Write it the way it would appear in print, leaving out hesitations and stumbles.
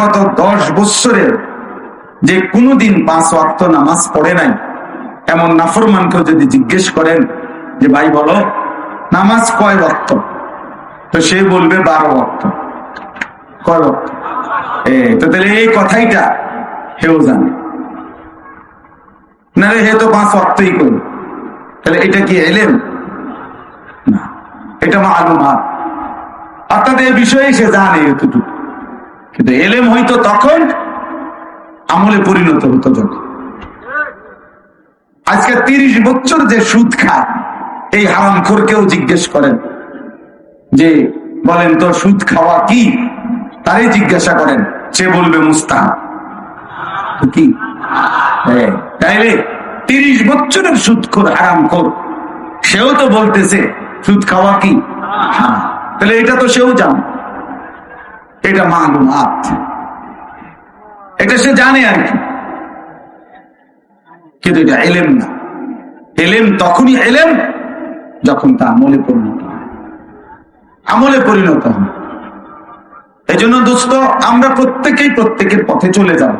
গত 10 বছরের যে কোনোদিন 5 ওয়াক্ত নামাজ পড়ে নাই এমন নাফরমানকে যদি জিজ্ঞেস করেন যে ভাই বলো নামাজ কয় ওয়াক্ত, তো সে বলবে 12 ওয়াক্ত। কয় ওয়াক্ত? তো তাহলে এই কথাইটা হেও জানে না রে, হে তো 5 ওয়াক্তই করি। তাহলে এটা কি ইলম? না, এটা মালুমাত। অর্থাৎ এই বিষয়ে সে জানে এতটুকু, কিন্তু ইলম হইতো তখন, আমলে পরিণত হতো যখন। আজকে 30 বছর যে সুদ খায় এই হারামখোরকেও জিজ্ঞেস করেন যে বলেন তো সুদ খাওয়া কি, তারই জিজ্ঞাসা করেন, সে বলবে মুস্তাহাব। কি তাইলে 30 বছরের সুদখোর হারামখোর সেও তো বলতেছে সুদ খাওয়া কি, তাহলে এটা তো সেও জানে, এটা মালুমাত, এটা সে জানে আর কি, কিন্তু এটা ইলম না। ইলম তখনই ইলম যখন তা আমলে পরিণত হয়, আমলে পরিণত হয়। এই জন্য দোস্ত, আমরা প্রত্যেকেই প্রত্যেকের পথে চলে যাব।